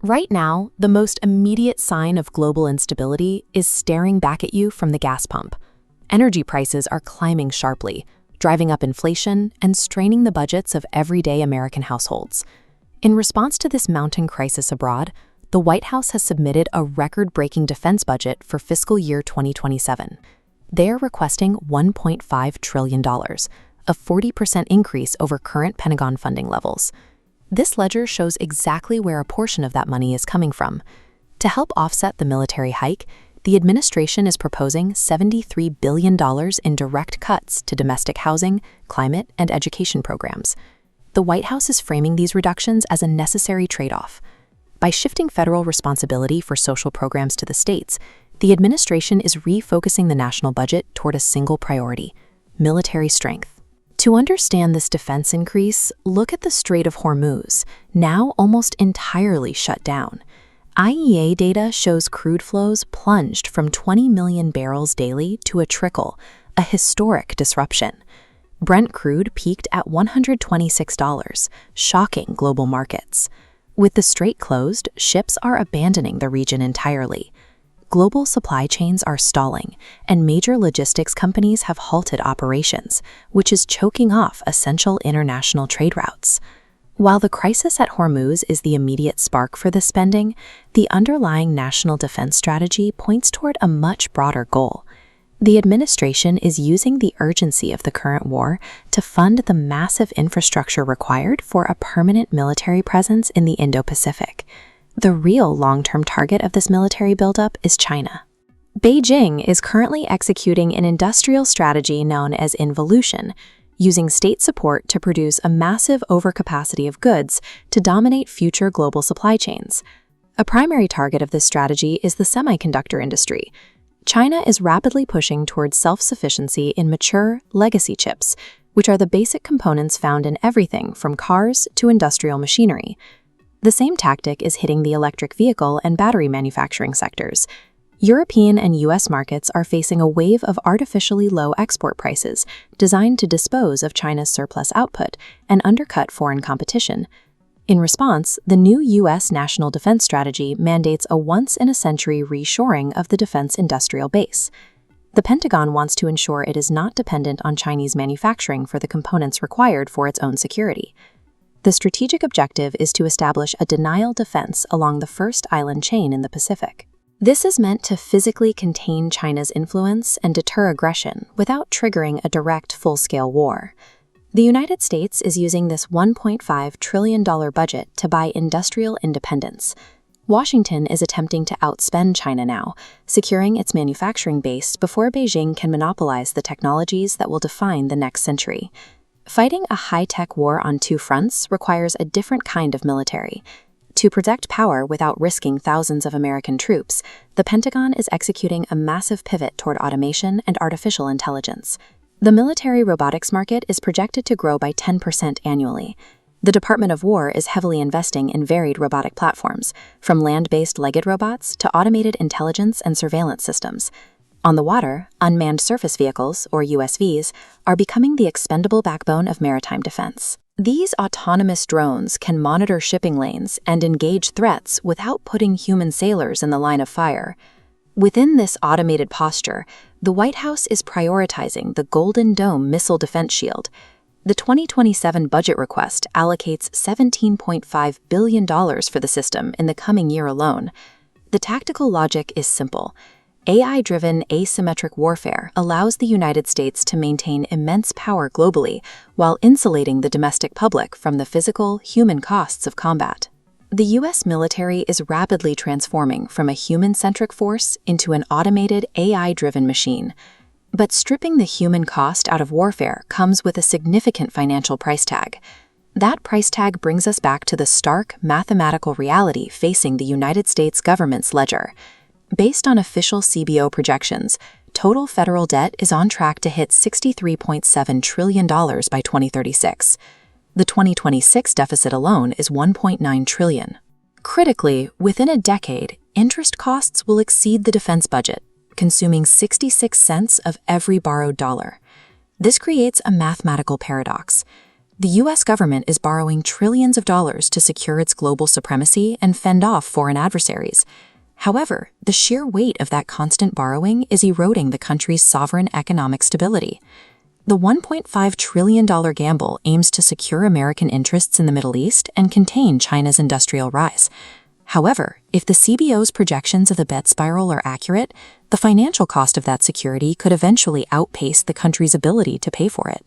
Right now, the most immediate sign of global instability is staring back at you from the gas pump. Energy prices are climbing sharply, driving up inflation and straining the budgets of everyday American households. In response to this mounting crisis abroad, the White House has submitted a record-breaking defense budget for fiscal year 2027. They're requesting $1.5 trillion, a 40% increase over current Pentagon funding levels. This ledger shows exactly where a portion of that money is coming from. To help offset the military hike, the administration is proposing $73 billion in direct cuts to domestic housing, climate, and education programs. The White House is framing these reductions as a necessary trade-off. By shifting federal responsibility for social programs to the states, the administration is refocusing the national budget toward a single priority: military strength. To understand this defense increase, look at the Strait of Hormuz, now almost entirely shut down. IEA data shows crude flows plunged from 20 million barrels daily to a trickle, a historic disruption. Brent crude peaked at $126, shocking global markets. With the strait closed, ships are abandoning the region entirely. Global supply chains are stalling, and major logistics companies have halted operations, which is choking off essential international trade routes. While the crisis at Hormuz is the immediate spark for this spending, the underlying national defense strategy points toward a much broader goal. The administration is using the urgency of the current war to fund the massive infrastructure required for a permanent military presence in the Indo-Pacific. The real long-term target of this military buildup is China. Beijing is currently executing an industrial strategy known as Involution, using state support to produce a massive overcapacity of goods to dominate future global supply chains. A primary target of this strategy is the semiconductor industry. China is rapidly pushing towards self-sufficiency in mature, legacy chips, which are the basic components found in everything from cars to industrial machinery. The same tactic is hitting the electric vehicle and battery manufacturing sectors. European and US markets are facing a wave of artificially low export prices designed to dispose of China's surplus output and undercut foreign competition. In response, the new US national defense strategy mandates a once-in-a-century reshoring of the defense industrial base. The Pentagon wants to ensure it is not dependent on Chinese manufacturing for the components required for its own security. The strategic objective is to establish a denial defense along the first island chain in the Pacific. This is meant to physically contain China's influence and deter aggression without triggering a direct full-scale war. The United States is using this $1.5 trillion budget to buy industrial independence. Washington is attempting to outspend China now, securing its manufacturing base before Beijing can monopolize the technologies that will define the next century. Fighting a high-tech war on two fronts requires a different kind of military. To protect power without risking thousands of American troops, the Pentagon is executing a massive pivot toward automation and artificial intelligence. The military robotics market is projected to grow by 10% annually. The Department of War is heavily investing in varied robotic platforms, from land-based legged robots to automated intelligence and surveillance systems. On the water, unmanned surface vehicles, or USVs, are becoming the expendable backbone of maritime defense. These autonomous drones can monitor shipping lanes and engage threats without putting human sailors in the line of fire. Within this automated posture, the White House is prioritizing the Golden Dome missile defense shield. The 2027 budget request allocates $17.5 billion for the system in the coming year alone. The tactical logic is simple. AI-driven asymmetric warfare allows the United States to maintain immense power globally while insulating the domestic public from the physical, human costs of combat. The U.S. military is rapidly transforming from a human-centric force into an automated, AI-driven machine. But stripping the human cost out of warfare comes with a significant financial price tag. That price tag brings us back to the stark mathematical reality facing the United States government's ledger. Based on official CBO projections, total federal debt is on track to hit $63.7 trillion by 2036. The 2026 deficit alone is $1.9 trillion. Critically, within a decade, interest costs will exceed the defense budget, consuming 66 cents of every borrowed dollar. This creates a mathematical paradox. The U.S. government is borrowing trillions of dollars to secure its global supremacy and fend off foreign adversaries. However, the sheer weight of that constant borrowing is eroding the country's sovereign economic stability. The $1.5 trillion gamble aims to secure American interests in the Middle East and contain China's industrial rise. However, if the CBO's projections of the bet spiral are accurate, the financial cost of that security could eventually outpace the country's ability to pay for it.